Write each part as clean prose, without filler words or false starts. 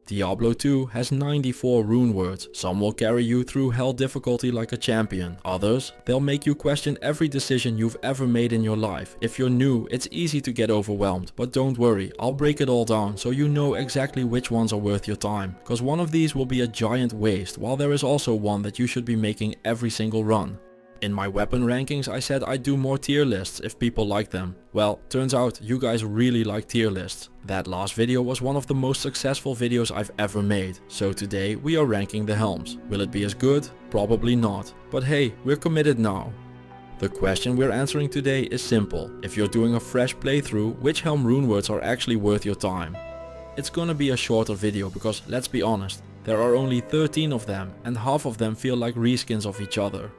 Diablo 2 has 94 rune words. Some will carry you through hell difficulty like a champion. Others, they'll make you question every decision you've ever made in your life. If you're new, it's easy to get overwhelmed, but don't worry, I'll break it all down so you know exactly which ones are worth your time. Cause one of these will be a giant waste, while there is also one that you should be making every single run. In my weapon rankings I said I'd do more tier lists if people like them. Well, turns out you guys really like tier lists. That last video was one of the most successful videos I've ever made. So today we are ranking the helms. Will it be as good? Probably not. But hey, we're committed now. The question we're answering today is simple. If you're doing a fresh playthrough, which helm rune words are actually worth your time? It's gonna be a shorter video because let's be honest, there are only 13 of them and half of them feel like reskins of each other.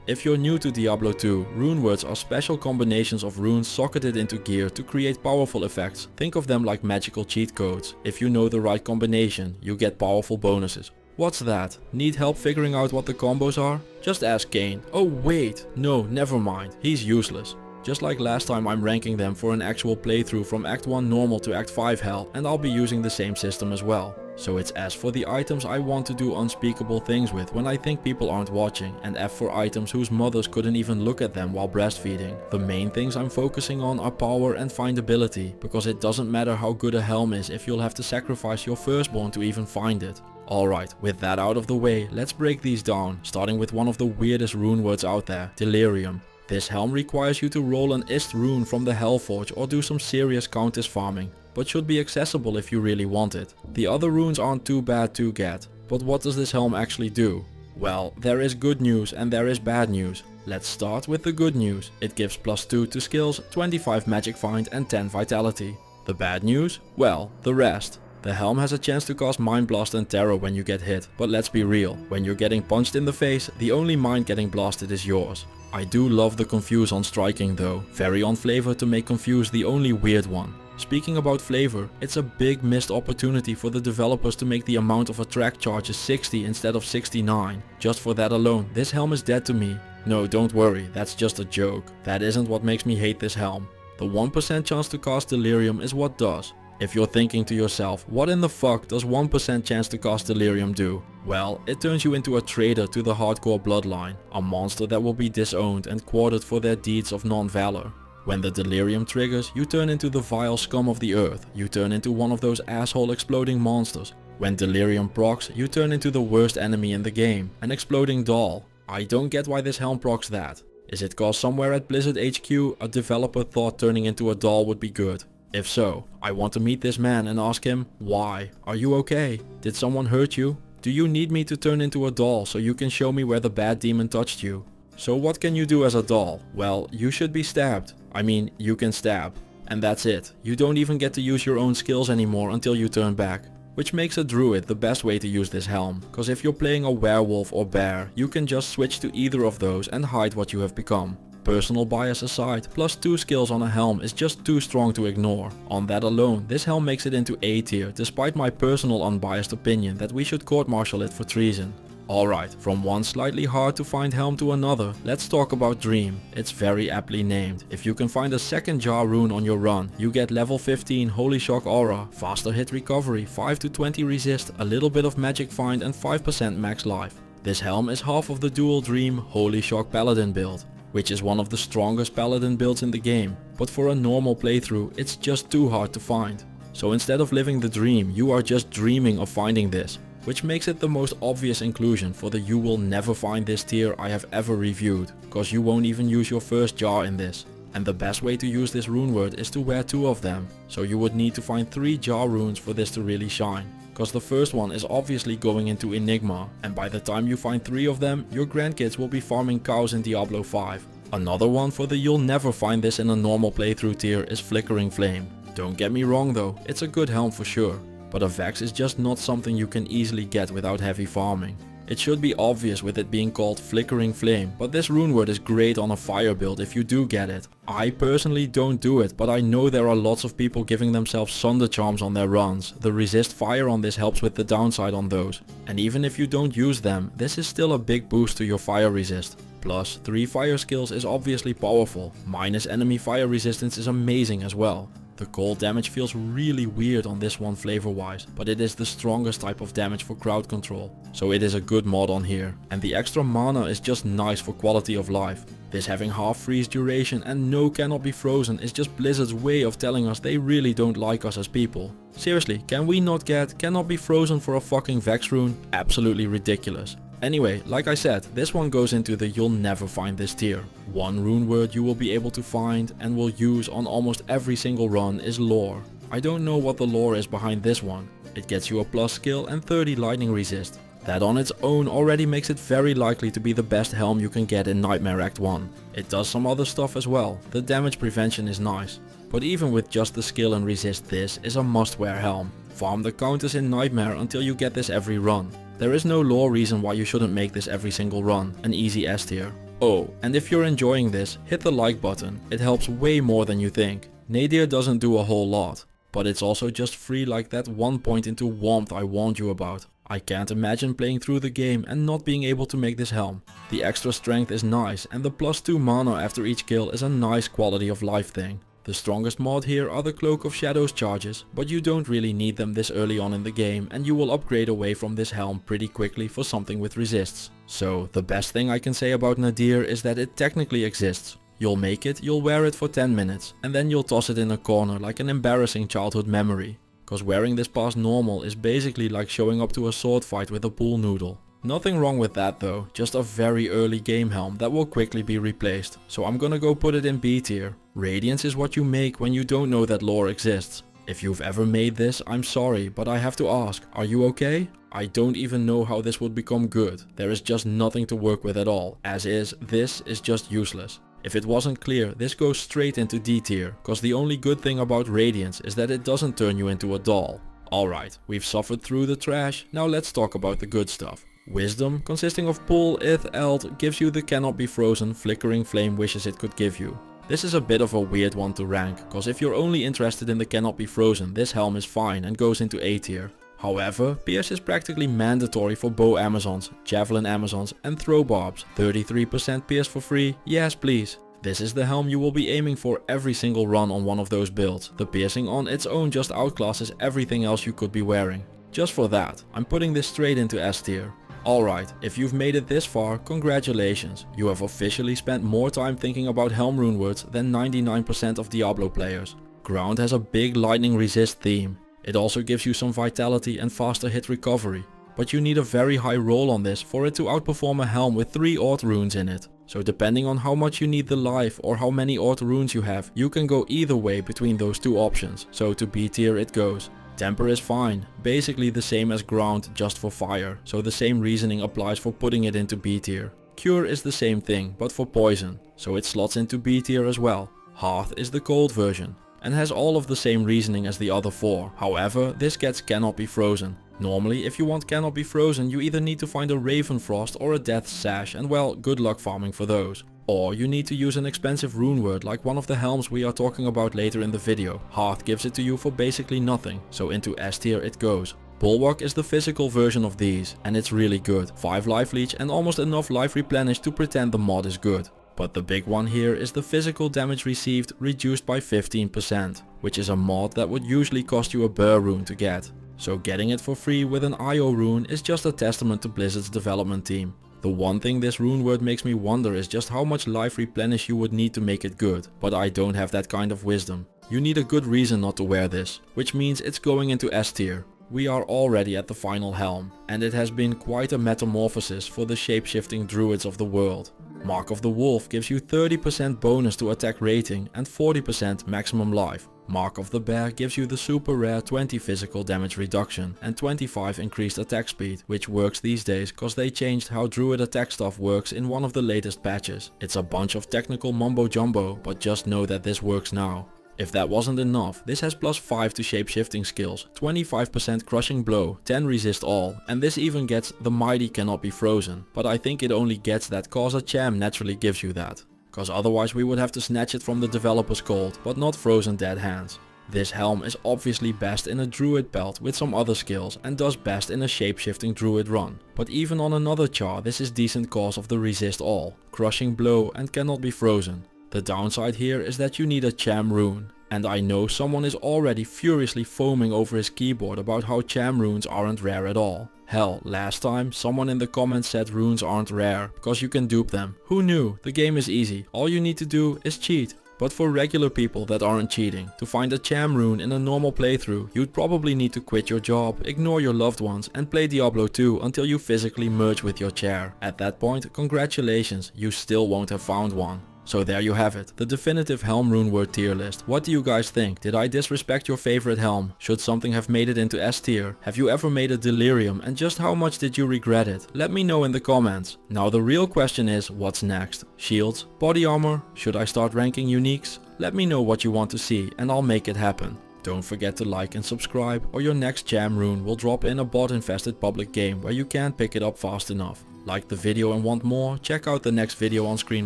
If you're new to Diablo 2, runewords are special combinations of runes socketed into gear to create powerful effects. Think of them like magical cheat codes. If you know the right combination, you get powerful bonuses. What's that? Need help figuring out what the combos are? Just ask Kane. Oh wait, no, never mind, he's useless. Just like last time, I'm ranking them for an actual playthrough from Act 1 normal to Act 5 hell, and I'll be using the same system as well. So it's S for the items I want to do unspeakable things with when I think people aren't watching, and F for items whose mothers couldn't even look at them while breastfeeding. The main things I'm focusing on are power and findability, because it doesn't matter how good a helm is if you'll have to sacrifice your firstborn to even find it. Alright, with that out of the way, let's break these down, starting with one of the weirdest rune words out there, Delirium. This helm requires you to roll an ist rune from the Hellforge or do some serious countess farming, but should be accessible if you really want it. The other runes aren't too bad to get, but what does this helm actually do? Well, there is good news and there is bad news. Let's start with the good news. It gives +2 to skills, 25 magic find and 10 vitality. The bad news? Well, the rest. The helm has a chance to cause Mind Blast and Terror when you get hit, but let's be real, when you're getting punched in the face, the only mind getting blasted is yours. I do love the Confuse on striking though, very on flavor to make Confuse the only weird one. Speaking about flavor, it's a big missed opportunity for the developers to make the amount of attract charges 60 instead of 69. Just for that alone, this helm is dead to me. No, don't worry, that's just a joke. That isn't what makes me hate this helm. The 1% chance to cast Delirium is what does. If you're thinking to yourself, what in the fuck does 1% chance to cast Delirium do? Well, it turns you into a traitor to the hardcore bloodline, a monster that will be disowned and quartered for their deeds of non-valor. When the Delirium triggers, you turn into the vile scum of the earth, you turn into one of those asshole exploding monsters. When Delirium procs, you turn into the worst enemy in the game, an exploding doll. I don't get why this helm procs that. Is it cause somewhere at Blizzard HQ a developer thought turning into a doll would be good? If so, I want to meet this man and ask him, why? Are you okay? Did someone hurt you? Do you need me to turn into a doll so you can show me where the bad demon touched you? So what can you do as a doll? Well, you should be stabbed. I mean, you can stab. And that's it. You don't even get to use your own skills anymore until you turn back. Which makes a druid the best way to use this helm, cause if you're playing a werewolf or bear, you can just switch to either of those and hide what you have become. Personal bias aside, +2 skills on a helm is just too strong to ignore. On that alone, this helm makes it into A tier, despite my personal unbiased opinion that we should court-martial it for treason. Alright, from one slightly hard to find helm to another, let's talk about Dream. It's very aptly named. If you can find a second jar rune on your run, you get level 15 Holy Shock Aura, faster hit recovery, 5 to 20 resist, a little bit of magic find and 5% max life. This helm is half of the dual Dream Holy Shock Paladin build, which is one of the strongest paladin builds in the game, but for a normal playthrough it's just too hard to find. So instead of living the dream, you are just dreaming of finding this, which makes it the most obvious inclusion for the you will never find this tier I have ever reviewed, cause you won't even use your first jar in this. And the best way to use this rune word is to wear 2 of them, so you would need to find 3 jar runes for this to really shine. Cause the first one is obviously going into Enigma, and by the time you find 3 of them, your grandkids will be farming cows in Diablo 5. Another one for the you'll never find this in a normal playthrough tier is Flickering Flame. Don't get me wrong though, it's a good helm for sure, but a Vex is just not something you can easily get without heavy farming. It should be obvious with it being called Flickering Flame, but this rune word is great on a fire build if you do get it. I personally don't do it, but I know there are lots of people giving themselves Sunder Charms on their runs. The resist fire on this helps with the downside on those. And even if you don't use them, this is still a big boost to your fire resist. Plus, 3 fire skills is obviously powerful. Minus enemy fire resistance is amazing as well. The cold damage feels really weird on this one flavor wise, but it is the strongest type of damage for crowd control, so it is a good mod on here. And the extra mana is just nice for quality of life. This having half freeze duration and no cannot be frozen is just Blizzard's way of telling us they really don't like us as people. Seriously, can we not get cannot be frozen for a fucking Vex rune? Absolutely ridiculous. Anyway, like I said, this one goes into the you'll never find this tier. One rune word you will be able to find and will use on almost every single run is lore. I don't know what the lore is behind this one. It gets you a plus skill and 30 lightning resist. That on its own already makes it very likely to be the best helm you can get in Nightmare Act 1. It does some other stuff as well, the damage prevention is nice. But even with just the skill and resist, this is a must wear helm. Farm the counters in Nightmare until you get this every run. There is no lore reason why you shouldn't make this every single run, an easy S tier. Oh, and if you're enjoying this, hit the like button, it helps way more than you think. Nadir doesn't do a whole lot, but it's also just free like that one point into warmth I warned you about. I can't imagine playing through the game and not being able to make this helm. The extra strength is nice and the plus 2 mana after each kill is a nice quality of life thing. The strongest mod here are the Cloak of Shadows charges, but you don't really need them this early on in the game and you will upgrade away from this helm pretty quickly for something with resists. So the best thing I can say about Nadir is that it technically exists. You'll make it, you'll wear it for 10 minutes and then you'll toss it in a corner like an embarrassing childhood memory. Cause wearing this past normal is basically like showing up to a sword fight with a pool noodle. Nothing wrong with that though, just a very early game helm that will quickly be replaced. So I'm gonna go put it in B tier. Radiance is what you make when you don't know that lore exists. If you've ever made this, I'm sorry, but I have to ask, are you okay? I don't even know how this would become good. There is just nothing to work with at all. As is, this is just useless. If it wasn't clear, this goes straight into D tier, cause the only good thing about Radiance is that it doesn't turn you into a doll. Alright, we've suffered through the trash, now let's talk about the good stuff. Wisdom, consisting of Pull, Ith, Eld, gives you the cannot be frozen Flickering flame wishes it could give you. This is a bit of a weird one to rank, cause if you're only interested in the cannot be frozen, this helm is fine and goes into A tier. However, Pierce is practically mandatory for bow Amazons, javelin Amazons and throw barbs. 33% Pierce for free? Yes please. This is the helm you will be aiming for every single run on one of those builds. The piercing on its own just outclasses everything else you could be wearing. Just for that, I'm putting this straight into S tier. Alright, if you've made it this far, congratulations. You have officially spent more time thinking about Helm runewords than 99% of Diablo players. Ground has a big lightning resist theme. It also gives you some vitality and faster hit recovery. But you need a very high roll on this for it to outperform a helm with 3 Auth runes in it. So depending on how much you need the life or how many Auth runes you have, you can go either way between those two options. So to B tier it goes. Temper is fine, basically the same as ground just for fire, so the same reasoning applies for putting it into B tier. Cure is the same thing, but for poison, so it slots into B tier as well. Hearth is the cold version, and has all of the same reasoning as the other 4, however this gets cannot be frozen. Normally if you want cannot be frozen you either need to find a Raven Frost or a Death Sash and well, good luck farming for those. Or you need to use an expensive rune word like one of the helms we are talking about later in the video. Hearth gives it to you for basically nothing, so into S tier it goes. Bulwark is the physical version of these, and it's really good. 5 life leech and almost enough life replenish to pretend the mod is good. But the big one here is the physical damage received reduced by 15%, which is a mod that would usually cost you a Burr rune to get. So getting it for free with an IO rune is just a testament to Blizzard's development team. The one thing this rune word makes me wonder is just how much life replenish you would need to make it good, but I don't have that kind of wisdom. You need a good reason not to wear this, which means it's going into S tier. We are already at the final helm, and it has been quite a metamorphosis for the shape-shifting druids of the world. Mark of the Wolf gives you 30% bonus to attack rating and 40% maximum life. Mark of the Bear gives you the super rare 20 physical damage reduction and 25 increased attack speed, which works these days cause they changed how druid attack stuff works in one of the latest patches. It's a bunch of technical mumbo jumbo, but just know that this works now. If that wasn't enough, this has plus 5 to shape-shifting skills, 25% crushing blow, 10 resist all, and this even gets the mighty cannot be frozen, but I think it only gets that cause a cham naturally gives you that. Cause otherwise we would have to snatch it from the developer's cold, but not frozen dead hands. This helm is obviously best in a druid belt with some other skills and does best in a shape-shifting druid run. But even on another char this is decent cause of the resist all, crushing blow and cannot be frozen. The downside here is that you need a cham rune. And I know someone is already furiously foaming over his keyboard about how cham runes aren't rare at all. Hell, last time someone in the comments said runes aren't rare because you can dupe them. Who knew? The game is easy. All you need to do is cheat. But for regular people that aren't cheating, to find a cham rune in a normal playthrough, you'd probably need to quit your job, ignore your loved ones and play Diablo 2 until you physically merge with your chair. At that point, congratulations, you still won't have found one. So there you have it, the definitive Helm Runeword tier list. What do you guys think? Did I disrespect your favorite Helm? Should something have made it into S tier? Have you ever made a Delirium and just how much did you regret it? Let me know in the comments. Now the real question is, what's next? Shields? Body armor? Should I start ranking uniques? Let me know what you want to see and I'll make it happen. Don't forget to like and subscribe or your next cham rune will drop in a bot infested public game where you can't pick it up fast enough. Like the video and want more? Check out the next video on screen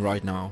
right now.